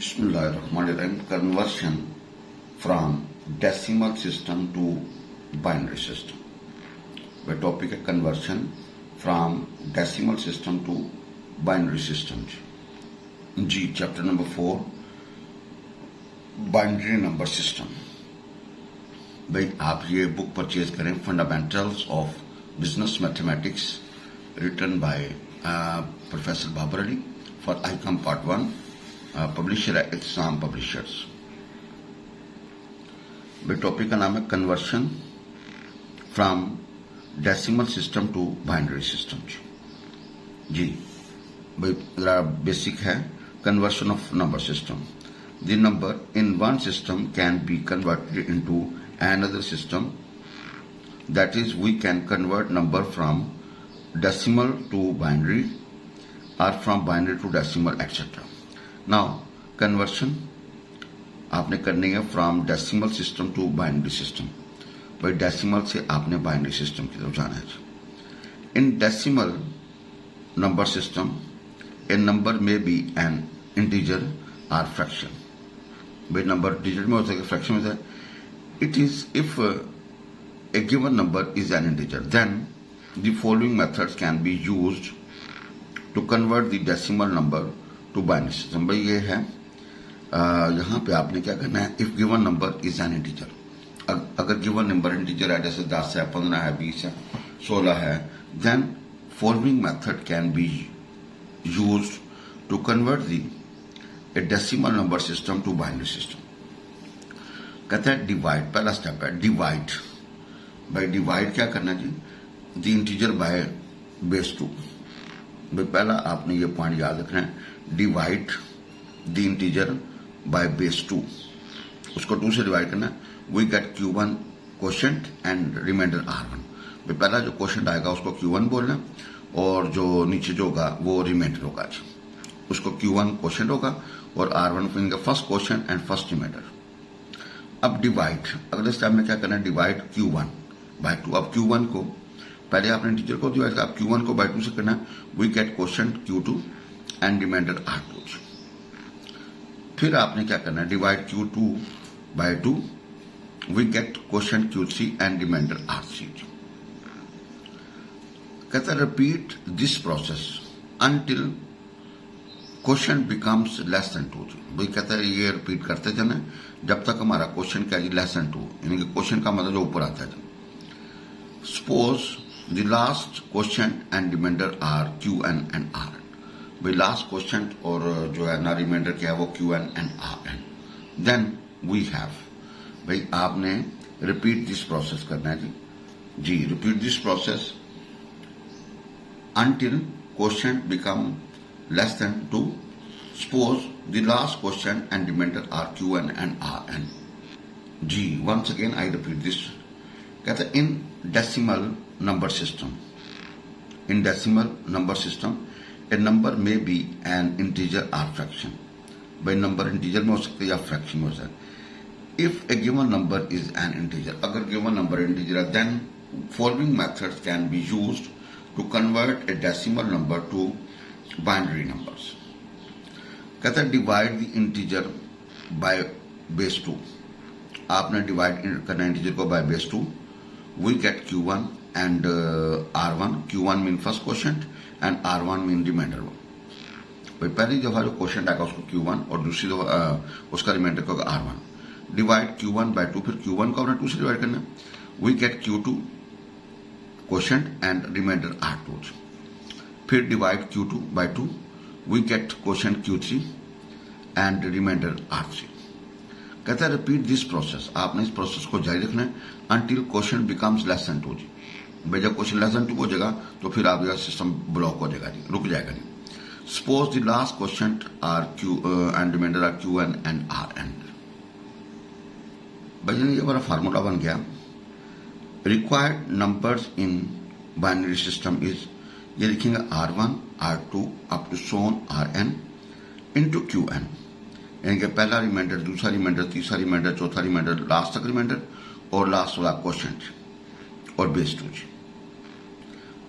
Bismillahirrahmanirrahim. Conversion from decimal system to binary system. वह topic है conversion from decimal system to binary system जी chapter number 4 binary number system. भाई आप ये book purchase करें fundamentals of business mathematics written by professor Babar Ali for ICom part 1, publisher है Itsam publishers. भाई topic का नाम है conversion from decimal system to binary system जी। भाई जरा बेसिक है conversion of number system. The number in one system can be converted into another system, that is we can convert number from decimal to binary or from binary to decimal etc. Now conversion आपने करनी है from decimal system to binary system. भाई decimal से आपने binary system की तरफ जाना है। In decimal number system a number may be an integer or fraction. भाई नंबर डिजिट में हो सके फ्रैक्शन में है। It is if a given number is an integer, then the following methods can be used to convert the decimal number to binary system। भाई ये है यहाँ पे आपने क्या करना है, if given number is an integer, अगर given number integer है जैसे 10 है, 15 है, 20 है, 16 है, then following method can be used to convert a decimal number system to binary system। कहते हैं डिवाइड, पहला स्टेप है डिवाइड। बाय डिवाइड क्या करना जी, द इंटीजर बाय बेस 2। भाई पहला आपने ये पॉइंट याद रखना है, divide the integer by base 2, उसको 2 से डिवाइड करना है। We get Q1 quotient and remainder R1। भाई पहला जो क्वोशंट आएगा उसको Q1 बोलना और जो नीचे जो होगा वो रिमाइंडर होगा जी। उसको Q1 क्वोशंट होगा और R1 फिर first quotient and first remainder. अब डिवाइड, अगले स्टेप में क्या करना है, डिवाइड Q1 बाय 2। अब Q1 को पहले आपने इंटीजर को डिवाइड किया, अब Q1 को बाय 2 से करना है। We get quotient Q2 and remainder R2। फिर आपने क्या करना है, divide Q2 by 2, we get quotient Q3 and remainder R3। कहता है repeat this process until question becomes less than 2। भाई कहता है ये रिपीट करते जाना जब तक हमारा क्वेश्चन क्या है, लेस देन 2, यानी कि क्वेश्चन का मतलब जो ऊपर आता है। Suppose the last question and reminder are Qn and Rn। भाई लास्ट क्वेश्चन और जो है ना रिमाइंडर क्या है वो Qn and Rn। Then we have, भाई आपने रिपीट दिस प्रोसेस करना है जी। Repeat this process until quotient become less than 2. Suppose the last quotient and remainder are Qn and Rn। G, once again I repeat this। कहते हैं in decimal number system, in decimal number system a number may be an integer or fraction। भाई number integer में हो सकता है या fraction में हो सकता है। If a given number is an integer, अगर given number integer है, then following methods can be used to convert a decimal number to binary numbers। कहता है divide the integer by base 2। आपने डिवाइड करना इंटीजर को by base 2। We get Q1 and R1। Q1 mean first quotient and R1 mean remainder. भाई पहली दफा जो quotient आएगा उसको Q1 और दूसरी दफा उसका रिमाइंडर को R1। डिवाइड Q1 बाय 2, फिर Q1 को आपने 2 से डिवाइड करना। We get Q2 quotient and remainder R2। फिर divide Q2 by 2, we get quotient Q3 and remainder R3। कहता है रिपीट दिस प्रोसेस, आपने इस प्रोसेस को जारी रखना है until quotient becomes less than 2 जी। भाई जब क्वोशंट लेस देन 2 हो जाएगा तो फिर आपका सिस्टम ब्लॉक हो जाएगा जी, रुक जाएगा जी। Suppose the last quotient are Q and reminder are Qn and Rn। भाई ये हमारा फार्मूला बन गया। Required numbers in binary system is, ये लिखेंगे R1 R2 up to so on Rn into Qn, यानी कि पहला रिमाइंडर, दूसरा रिमाइंडर, तीसरा रिमाइंडर, चौथा रिमाइंडर, लास्ट तक रिमाइंडर और लास्ट वाला क्वोशंट और बेस 2 जी।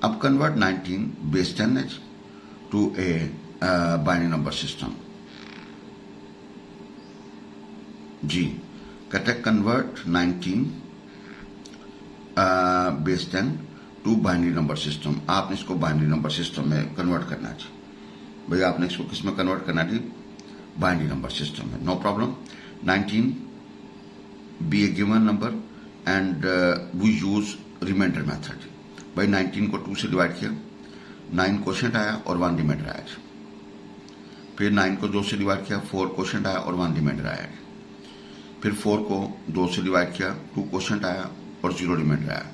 अब convert 19 base 10 to a binary number system. जी कहते हैं convert 19 base 10 to binary number system. आपने इसको बाइनरी नंबर सिस्टम में कन्वर्ट करना है। भैया आपने इसको किस में कन्वर्ट करना है? बाइनरी नंबर सिस्टम में। No problem. 19 be a given number and we use remainder method. भाई 19 को 2 से डिवाइड किया, 9 क्वोशंट आया और 1 रिमाइंडर आया। फिर 9 को 2 से डिवाइड किया, 4 क्वोशंट आया और 1 रिमाइंडर आया। फिर 4 को 2 से डिवाइड किया, 2 क्वोशंट आया और 0 रिमाइंडर आया।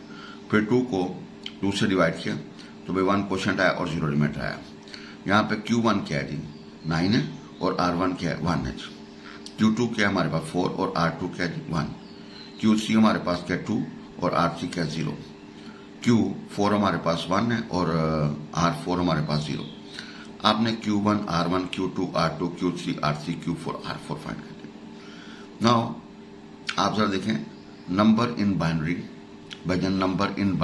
फिर 2 को 2 से डिवाइड किया तो भाई 1 क्वोशंट आया और 0 रिमाइंडर आया। यहाँ पे Q1 क्या है जी? 9 है और R1 क्या है? 1 है। Q2 क्या है हमारे पास? 4 और R2 क्या है जी? 1। Q3 हमारे पास क्या है? 2 और R3 क्या है? 0। Q4 हमारे पास 1 है और R4 हमारे पास 0। आपने Q1, R1, Q2, R2, Q3, R3, Q4, R4 find कर दिया। नाउ आप जरा देखें number in binary. Bhajan number in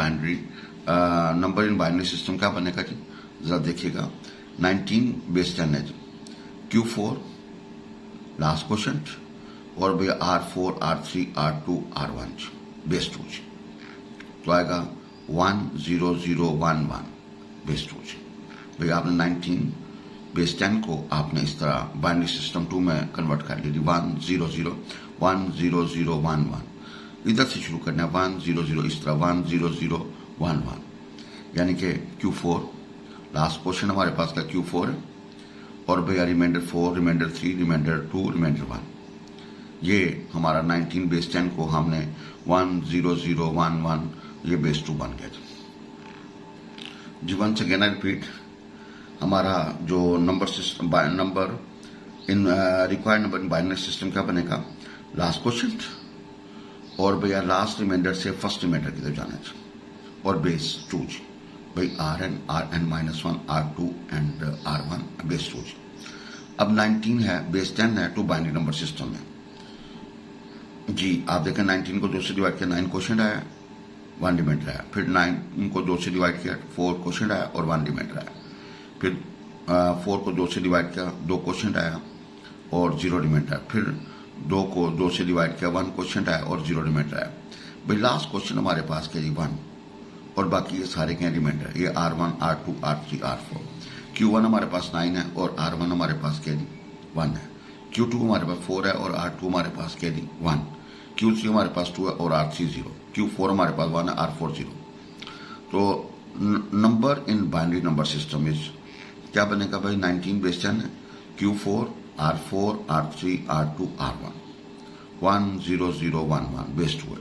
binary system क्या बनेगा जी? जरा देखिएगा 19 बेस 10 है जी। Q4 लास्ट क्वेश्चन और भैया R4, R3, R2, R1 base 2 जी। तो आएगा 1 0 0 1 1 बेस 2 जी। भैया आपने 19 बेस 10 को आपने इस तरह बाइनरी सिस्टम 2 में कन्वर्ट कर ली। 1 0 0 1 0 0 1 1 इधर से शुरू करना है 1 0 0 इस तरह 1 0 0 1 1 यानी कि Q4 लास्ट क्वेश्चन हमारे पास का Q4 है और भैया रिमाइंडर 4 रिमाइंडर 3 रिमाइंडर 2 रिमाइंडर 1। ये हमारा 19 बेस 10 को हमने 1 0 0 1 1 ये बेस 2 बन गया जी। वंस अगेन आई रिपीट, हमारा जो number system number in required number in binary system क्या बनेगा? लास्ट क्वेश्चन और भैया लास्ट रिमाइंडर से फर्स्ट रिमाइंडर की तरफ जाना चाहिए और बेस 2 जी। भाई Rn -1 R2 and R1 base 2 जी। अब 19 है बेस 10 है टू बाइनरी नंबर सिस्टम में जी। आप देखें 19 को 2 से डिवाइड किया, 9 क्वोशंट आया, 1 रिमाइंडर आया। फिर 9 को 2 से डिवाइड किया, 4 क्वोशंट आया और 1 रिमाइंडर आया। फिर 4 को 2 से डिवाइड किया, 2 क्वोशंट आया और 0 रिमाइंडर आया। फिर 2 को 2 से डिवाइड किया, 1 क्वोशंट आया और 0 रिमाइंडर आया। भाई लास्ट क्वेश्चन हमारे पास क्या जी? 1 और बाकी ये सारे क्या रिमाइंडर? ये R1 R2 R3 R4। Q1 हमारे पास 9 है और R1 हमारे पास क्या जी? 1 है। Q2 हमारे पास 4 है और R2 हमारे पास क्या जी? 1। Q3 हमारे पास 2 है और R3 0। Q4 हमारे पास 1 है, R4 0। तो number in binary number system is क्या बनेगा भाई? 19 बेस 10 है, Q4 R4 R3 R2 R1 1 0 0 1 1 base 2 है।